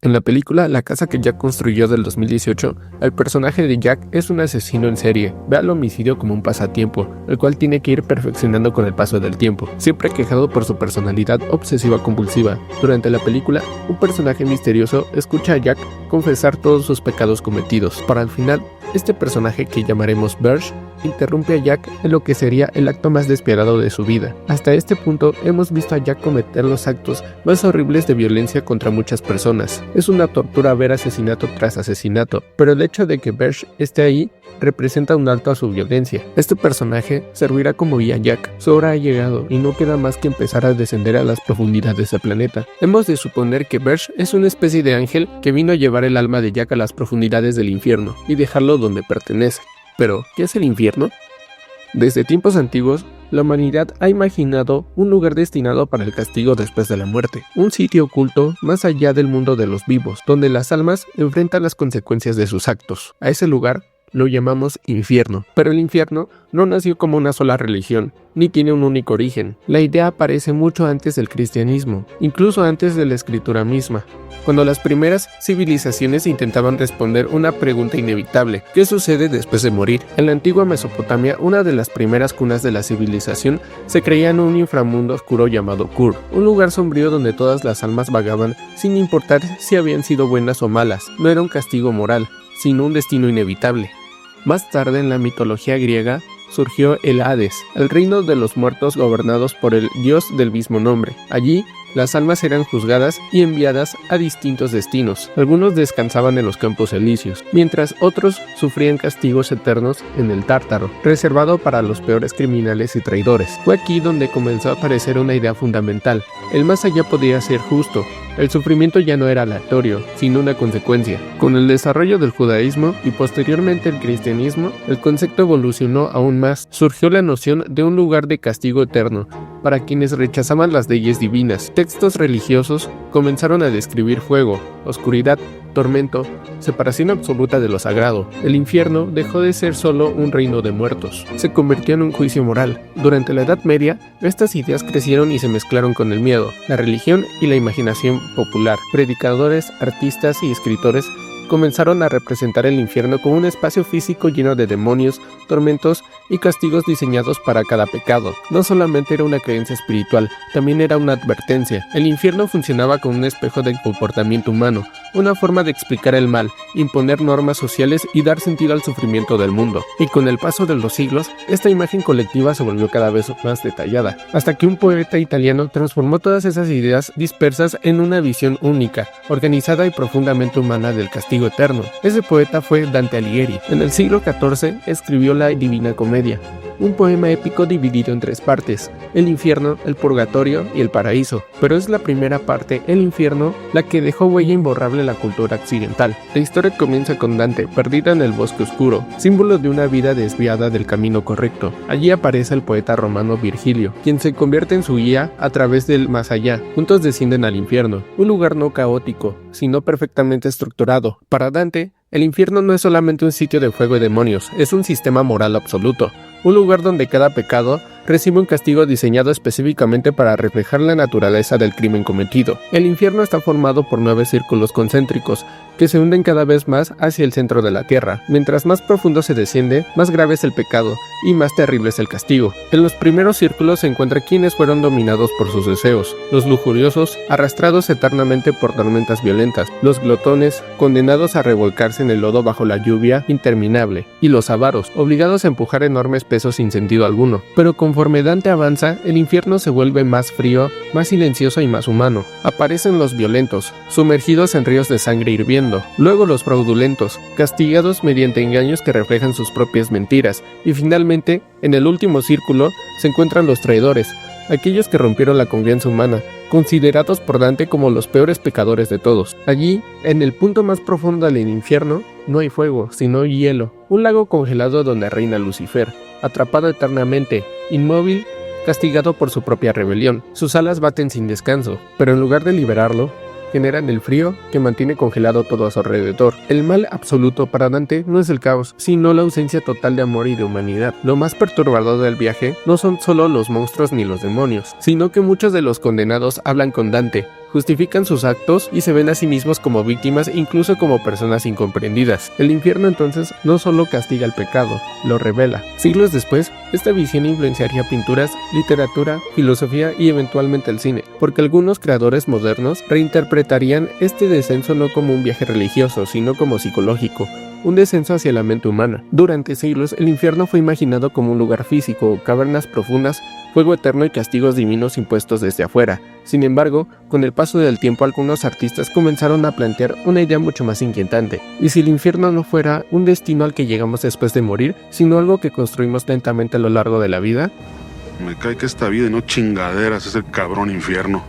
En la película La casa que Jack construyó del 2018, el personaje de Jack es un asesino en serie. Ve al homicidio como un pasatiempo, el cual tiene que ir perfeccionando con el paso del tiempo, siempre quejado por su personalidad obsesiva-compulsiva. Durante la película, un personaje misterioso escucha a Jack confesar todos sus pecados cometidos. Para al final, este personaje, que llamaremos Verge, interrumpe a Jack en lo que sería el acto más despiadado de su vida. Hasta este punto hemos visto a Jack cometer los actos más horribles de violencia contra muchas personas. Es una tortura ver asesinato tras asesinato, pero el hecho de que Verge esté ahí representa un alto a su violencia. Este personaje servirá como guía a Jack. Su hora ha llegado y no queda más que empezar a descender a las profundidades del planeta. Hemos de suponer que Verge es una especie de ángel que vino a llevar el alma de Jack a las profundidades del infierno y dejarlo donde pertenece. Pero, ¿qué es el infierno? Desde tiempos antiguos, la humanidad ha imaginado un lugar destinado para el castigo después de la muerte, un sitio oculto más allá del mundo de los vivos, donde las almas enfrentan las consecuencias de sus actos. A ese lugar lo llamamos infierno, pero el infierno no nació como una sola religión, ni tiene un único origen. La idea aparece mucho antes del cristianismo, incluso antes de la escritura misma, cuando las primeras civilizaciones intentaban responder una pregunta inevitable: ¿qué sucede después de morir? En la antigua Mesopotamia, una de las primeras cunas de la civilización, se creía en un inframundo oscuro llamado Kur, un lugar sombrío donde todas las almas vagaban sin importar si habían sido buenas o malas. No era un castigo moral, sino un destino inevitable. Más tarde, en la mitología griega, surgió el Hades, el reino de los muertos gobernados por el dios del mismo nombre. Allí, las almas eran juzgadas y enviadas a distintos destinos. Algunos descansaban en los campos elíseos, mientras otros sufrían castigos eternos en el Tártaro, reservado para los peores criminales y traidores. Fue aquí donde comenzó a aparecer una idea fundamental: el más allá podía ser justo. El sufrimiento ya no era aleatorio, sino una consecuencia. Con el desarrollo del judaísmo y posteriormente el cristianismo, el concepto evolucionó aún más. Surgió la noción de un lugar de castigo eterno para quienes rechazaban las leyes divinas. Textos religiosos comenzaron a describir fuego, oscuridad, tormento, separación absoluta de lo sagrado. El infierno dejó de ser solo un reino de muertos, se convirtió en un juicio moral. Durante la Edad Media, estas ideas crecieron y se mezclaron con el miedo, la religión y la imaginación popular. Predicadores, artistas y escritores comenzaron a representar el infierno como un espacio físico lleno de demonios, tormentos y castigos diseñados para cada pecado. No solamente era una creencia espiritual, también era una advertencia. El infierno funcionaba como un espejo del comportamiento humano, una forma de explicar el mal, imponer normas sociales y dar sentido al sufrimiento del mundo. Y con el paso de los siglos, esta imagen colectiva se volvió cada vez más detallada, hasta que un poeta italiano transformó todas esas ideas dispersas en una visión única, organizada y profundamente humana del castigo eterno. Ese poeta fue Dante Alighieri. En el siglo XIV escribió la Divina Comedia, un poema épico dividido en tres partes: el infierno, el purgatorio y el paraíso. Pero es la primera parte, el infierno, la que dejó huella imborrable en la cultura occidental. La historia comienza con Dante, perdido en el bosque oscuro, símbolo de una vida desviada del camino correcto. Allí aparece el poeta romano Virgilio, quien se convierte en su guía a través del más allá. Juntos descienden al infierno, un lugar no caótico, sino perfectamente estructurado. Para Dante, el infierno no es solamente un sitio de fuego y demonios, es un sistema moral absoluto, un lugar donde cada pecado recibe un castigo diseñado específicamente para reflejar la naturaleza del crimen cometido. El infierno está formado por 9 círculos concéntricos que se hunden cada vez más hacia el centro de la tierra. Mientras más profundo se desciende, más grave es el pecado y más terrible es el castigo. En los primeros círculos se encuentra quienes fueron dominados por sus deseos, los lujuriosos, arrastrados eternamente por tormentas violentas, los glotones, condenados a revolcarse en el lodo bajo la lluvia interminable, y los avaros, obligados a empujar enormes pesos sin sentido alguno. Pero conforme Dante avanza, el infierno se vuelve más frío, más silencioso y más humano. Aparecen los violentos, sumergidos en ríos de sangre hirviendo. Luego los fraudulentos, castigados mediante engaños que reflejan sus propias mentiras. Y finalmente, en el último círculo, se encuentran los traidores, aquellos que rompieron la confianza humana, considerados por Dante como los peores pecadores de todos. Allí, en el punto más profundo del infierno, no hay fuego, sino hielo, un lago congelado donde reina Lucifer, atrapado eternamente, inmóvil, castigado por su propia rebelión. Sus alas baten sin descanso, pero en lugar de liberarlo, generan el frío que mantiene congelado todo a su alrededor. El mal absoluto para Dante no es el caos, sino la ausencia total de amor y de humanidad. Lo más perturbador del viaje no son solo los monstruos ni los demonios, sino que muchos de los condenados hablan con Dante, justifican sus actos y se ven a sí mismos como víctimas, incluso como personas incomprendidas. El infierno entonces no solo castiga el pecado, lo revela. Siglos después, esta visión influenciaría pinturas, literatura, filosofía y eventualmente el cine, porque algunos creadores modernos reinterpretarían este descenso no como un viaje religioso, sino como psicológico, un descenso hacia la mente humana. Durante siglos, el infierno fue imaginado como un lugar físico, cavernas profundas, fuego eterno y castigos divinos impuestos desde afuera. Sin embargo, con el paso del tiempo, algunos artistas comenzaron a plantear una idea mucho más inquietante. ¿Y si el infierno no fuera un destino al que llegamos después de morir, sino algo que construimos lentamente a lo largo de la vida? Me cae que esta vida y no chingaderas es el cabrón infierno.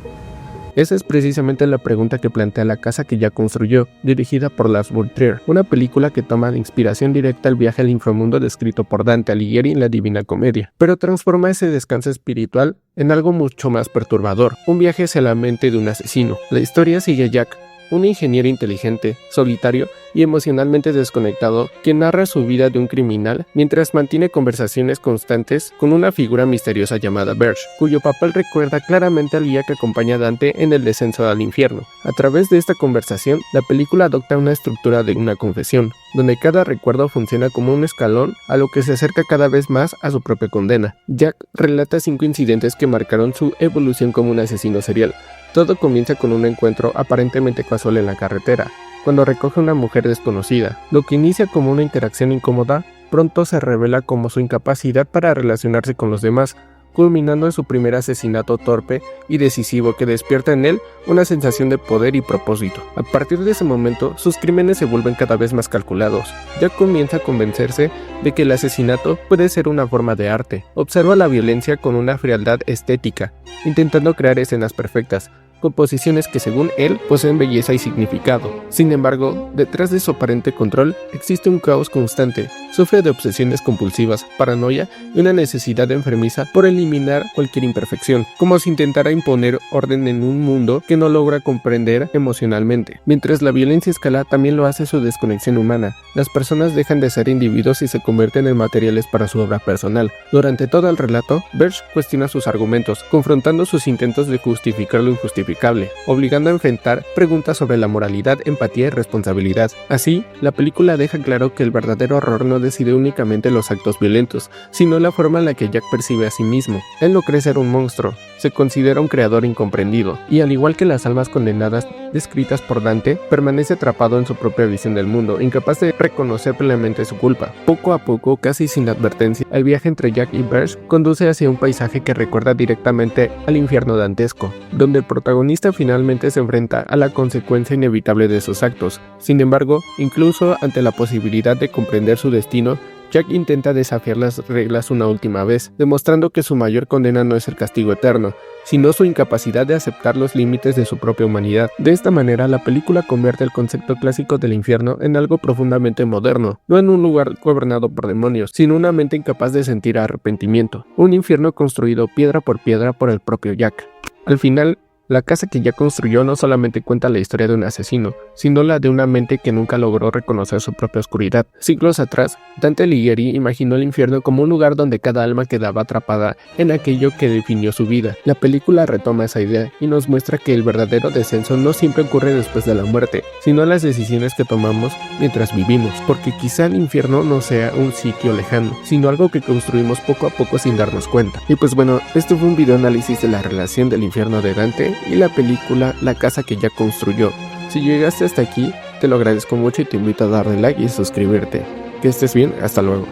Esa es precisamente la pregunta que plantea La casa que Jack construyó, dirigida por Lars von Trier, una película que toma de inspiración directa el viaje al inframundo descrito por Dante Alighieri en la Divina Comedia, pero transforma ese descanso espiritual en algo mucho más perturbador, un viaje hacia la mente de un asesino. La historia sigue a Jack, un ingeniero inteligente, solitario y emocionalmente desconectado, que narra su vida de un criminal mientras mantiene conversaciones constantes con una figura misteriosa llamada Berge, cuyo papel recuerda claramente al guía que acompaña a Dante en el descenso al infierno. A través de esta conversación, la película adopta una estructura de una confesión, donde cada recuerdo funciona como un escalón a lo que se acerca cada vez más a su propia condena. Jack relata 5 incidentes que marcaron su evolución como un asesino serial. Todo comienza con un encuentro aparentemente casual en la carretera, cuando recoge a una mujer desconocida. Lo que inicia como una interacción incómoda, pronto se revela como su incapacidad para relacionarse con los demás, culminando en su primer asesinato torpe y decisivo que despierta en él una sensación de poder y propósito. A partir de ese momento, sus crímenes se vuelven cada vez más calculados. Jack comienza a convencerse de que el asesinato puede ser una forma de arte. Observa la violencia con una frialdad estética, intentando crear escenas perfectas, composiciones que según él poseen belleza y significado. Sin embargo, detrás de su aparente control existe un caos constante. Sufre de obsesiones compulsivas, paranoia y una necesidad enfermiza por eliminar cualquier imperfección, como si intentara imponer orden en un mundo que no logra comprender emocionalmente. Mientras la violencia escala, también lo hace su desconexión humana. Las personas dejan de ser individuos y se convierten en materiales para su obra personal. Durante todo el relato, Berge cuestiona sus argumentos, confrontando sus intentos de justificar lo injustificable, obligando a enfrentar preguntas sobre la moralidad, empatía y responsabilidad. Así, la película deja claro que el verdadero horror no decide únicamente los actos violentos, sino la forma en la que Jack percibe a sí mismo. Él no cree ser un monstruo, se considera un creador incomprendido, y al igual que las almas condenadas descritas por Dante, permanece atrapado en su propia visión del mundo, incapaz de reconocer plenamente su culpa. Poco a poco, casi sin advertencia, el viaje entre Jack y Berge conduce hacia un paisaje que recuerda directamente al infierno dantesco, donde el protagonista finalmente se enfrenta a la consecuencia inevitable de sus actos. Sin embargo, incluso ante la posibilidad de comprender su destino, Jack intenta desafiar las reglas una última vez, demostrando que su mayor condena no es el castigo eterno, sino su incapacidad de aceptar los límites de su propia humanidad. De esta manera, la película convierte el concepto clásico del infierno en algo profundamente moderno, no en un lugar gobernado por demonios, sino una mente incapaz de sentir arrepentimiento, un infierno construido piedra por piedra por el propio Jack. Al final, la casa que Jack construyó no solamente cuenta la historia de un asesino, sino la de una mente que nunca logró reconocer su propia oscuridad. Siglos atrás, Dante Alighieri imaginó el infierno como un lugar donde cada alma quedaba atrapada en aquello que definió su vida. La película retoma esa idea y nos muestra que el verdadero descenso no siempre ocurre después de la muerte, sino las decisiones que tomamos mientras vivimos, porque quizá el infierno no sea un sitio lejano, sino algo que construimos poco a poco sin darnos cuenta. Y pues bueno, este fue un video análisis de la relación del infierno de Dante y la película La casa que Jack construyó. Si llegaste hasta aquí, te lo agradezco mucho y te invito a darle like y suscribirte. Que estés bien, hasta luego.